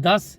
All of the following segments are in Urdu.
10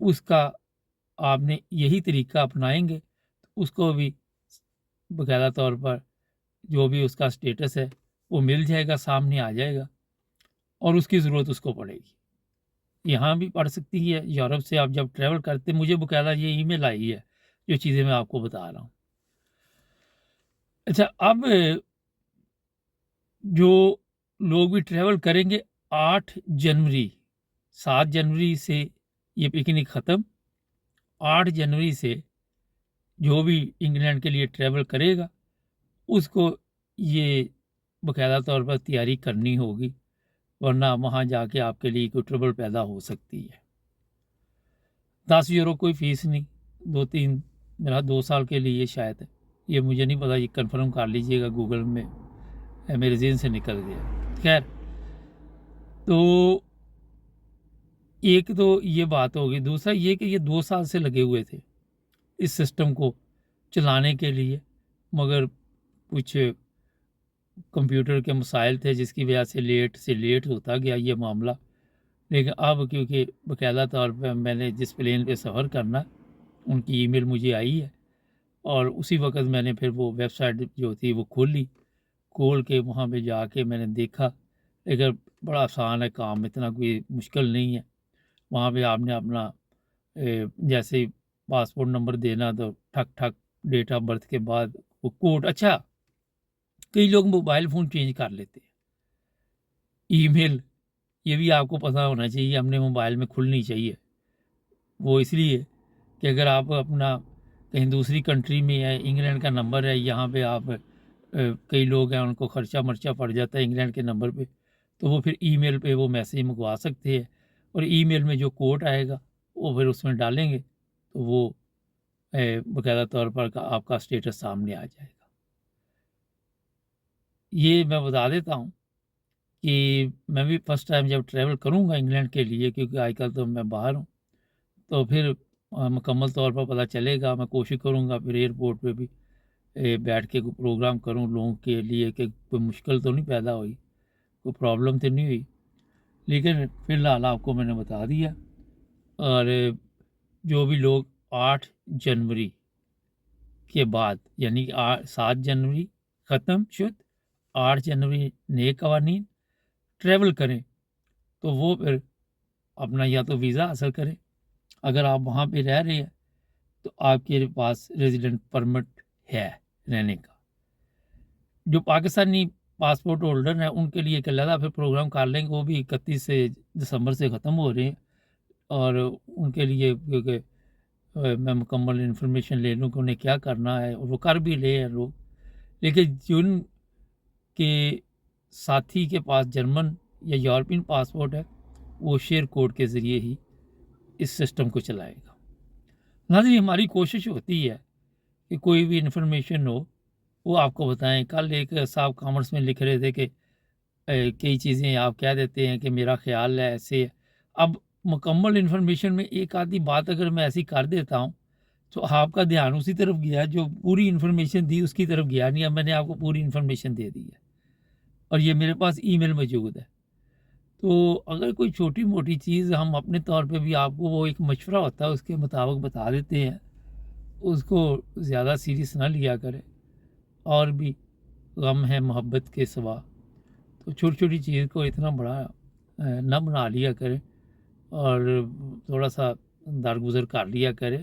اس کا آپ نے یہی طریقہ اپنائیں گے تو اس کو بھی باقاعدہ طور پر جو بھی اس کا اسٹیٹس ہے وہ مل جائے گا، سامنے آ جائے گا، اور اس کی ضرورت اس کو پڑے گی۔ یہاں بھی پڑھ سکتی ہے، یورپ سے آپ جب ٹریول کرتے، مجھے باقاعدہ یہ ای میل آئی ہے جو چیزیں میں آپ کو بتا رہا ہوں۔ اچھا، اب جو لوگ بھی ٹریول کریں گے 8 جنوری 7 جنوری سے یہ پکنک ختم، 8 جنوری سے جو بھی انگلینڈ کے لیے ٹریول کرے گا اس کو یہ باقاعدہ طور پر تیاری کرنی ہوگی، ورنہ وہاں جا کے آپ کے لیے کوئی ٹربل پیدا ہو سکتی ہے۔ 10 یورو کوئی فیس نہیں، 2 سال کے لیے شاید ہے، یہ مجھے نہیں پتا، یہ کنفرم کر لیجئے گا، گوگل میں میرے ذہن سے نکل گیا۔ خیر، تو ایک تو یہ بات ہوگی، دوسرا یہ کہ یہ 2 سال سے لگے ہوئے تھے اس سسٹم کو چلانے کے لیے، مگر کچھ کمپیوٹر کے مسائل تھے جس کی وجہ سے لیٹ ہوتا گیا یہ معاملہ۔ لیکن اب کیونکہ باقاعدہ طور پہ میں نے جس پلین پہ سفر کرنا، ان کی ای میل مجھے آئی ہے، اور اسی وقت میں نے پھر وہ ویب سائٹ جو تھی وہ کھول کے وہاں پہ جا کے میں نے دیکھا، لیکن بڑا آسان ہے کام، اتنا کوئی مشکل نہیں ہے۔ وہاں پہ آپ نے اپنا جیسے ہی پاسپورٹ نمبر دینا تو ٹھک ٹھک ڈیٹ آف برتھ کے بعد وہ کوڈ۔ اچھا، کئی لوگ موبائل فون چینج کر لیتے ہیں، ای میل یہ بھی آپ کو پتہ ہونا چاہیے، ہم نے موبائل میں کھلنی چاہیے، وہ اس لیے کہ اگر آپ اپنا کہیں دوسری کنٹری میں ہے، انگلینڈ کا نمبر ہے، یہاں پہ آپ کئی لوگ ہیں ان کو خرچہ مرچہ پڑ جاتا ہے انگلینڈ کے نمبر پہ، تو وہ پھر ای میل پہ وہ میسیج منگوا سکتے ہیں، اور ای میل میں جو کوڈ آئے گا وہ پھر اس میں ڈالیں گے تو وہ باقاعدہ طور پر آپ کا اسٹیٹس سامنے آ جائے گا۔ یہ میں بتا دیتا ہوں کہ میں بھی فرسٹ ٹائم جب ٹریول کروں گا انگلینڈ کے لیے، کیونکہ آج کل تو میں باہر ہوں، تو پھر مکمل طور پر پتہ چلے گا، میں کوشش کروں گا پھر ایئرپورٹ پہ بھی بیٹھ کے کوئی پروگرام کروں لوگوں کے لیے، کہ کوئی مشکل تو نہیں پیدا ہوئی، کوئی پرابلم تو نہیں ہوئی، لیکن فی الحال آپ کو میں نے بتا دیا۔ اور جو بھی لوگ 8 جنوری کے بعد، یعنی 7 جنوری ختم شد، 8 جنوری نئے قوانین ٹریول کریں، تو وہ پھر اپنا یا تو ویزا حاصل کریں، اگر آپ وہاں پہ رہ رہے ہیں تو آپ کے پاس ریزیڈنٹ پرمٹ ہے رہنے کا۔ جو پاکستانی پاسپورٹ ہولڈر ہیں ان کے لیے ایک علیحدہ پھر پروگرام کر لیں گے، وہ بھی 31 دسمبر سے ختم ہو رہے ہیں، اور ان کے لیے کیونکہ میں مکمل انفارمیشن لے لوں کہ انہیں کیا کرنا ہے، اور وہ کر بھی لے ہیں لوگ۔ لیکن جن کے ساتھی کے پاس جرمن یا یورپین پاسپورٹ ہے وہ شیئر کوڈ کے ذریعے ہی اس سسٹم کو چلائے گا۔ ناظرین، ہماری کوشش ہوتی ہے کہ کوئی بھی انفارمیشن ہو وہ آپ کو بتائیں۔ کل ایک صاحب کامرس میں لکھ رہے تھے کہ کئی چیزیں آپ کہہ دیتے ہیں کہ میرا خیال ہے ایسے ہے۔ اب مکمل انفارمیشن میں ایک آدھی بات اگر میں ایسی کر دیتا ہوں تو آپ کا دھیان اسی طرف گیا، جو پوری انفارمیشن دی اس کی طرف گیا نہیں۔ اب میں نے آپ کو پوری انفارمیشن دے دی ہے، اور یہ میرے پاس ای میل موجود ہے، تو اگر کوئی چھوٹی موٹی چیز ہم اپنے طور پہ بھی آپ کو وہ ایک مشورہ ہوتا ہے اس کے مطابق بتا دیتے ہیں، اس کو زیادہ سیریس نہ لیا کرے۔ اور بھی غم ہے محبت کے سوا، تو چھوٹی چھوٹی چیز کو اتنا بڑا نہ بنا لیا کرے، اور تھوڑا سا درگزر کر لیا کرے۔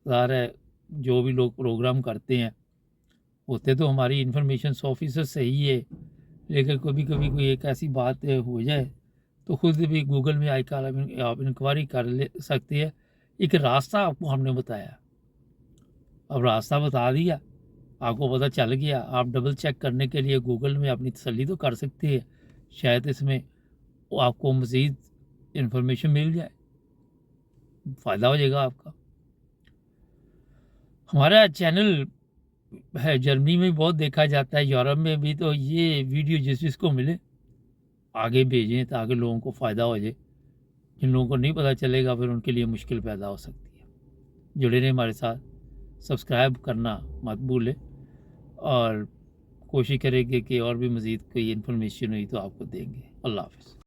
ظاہر ہے جو بھی لوگ پروگرام کرتے ہیں ہوتے تو ہماری انفارمیشن 100% صحیح ہے، لیکن کبھی کبھی کوئی ایک ایسی بات ہو جائے تو خود بھی گوگل میں آج کل آپ انکوائری کر لے سکتے ہیں۔ ایک راستہ آپ کو ہم نے بتایا، اب راستہ بتا دیا، آپ کو پتہ چل گیا، آپ ڈبل چیک کرنے کے لیے گوگل میں اپنی تسلی تو کر سکتے ہیں، شاید اس میں آپ کو مزید انفارمیشن مل جائے، فائدہ ہو جائے گا آپ کا۔ ہمارا چینل ہے جرمنی میں بہت دیکھا جاتا ہے، یورپ میں بھی، تو یہ ویڈیو جس کو ملے آگے بھیجیں تاکہ لوگوں کو فائدہ ہو جائے۔ جن لوگوں کو نہیں پتہ چلے گا پھر ان کے لیے مشکل پیدا ہو سکتی ہے۔ جڑے رہیں ہمارے ساتھ، سبسکرائب کرنا مت بھولیں، اور کوشش کریں گے کہ اور بھی مزید کوئی انفارمیشن ہوئی تو آپ کو دیں گے۔ اللہ حافظ۔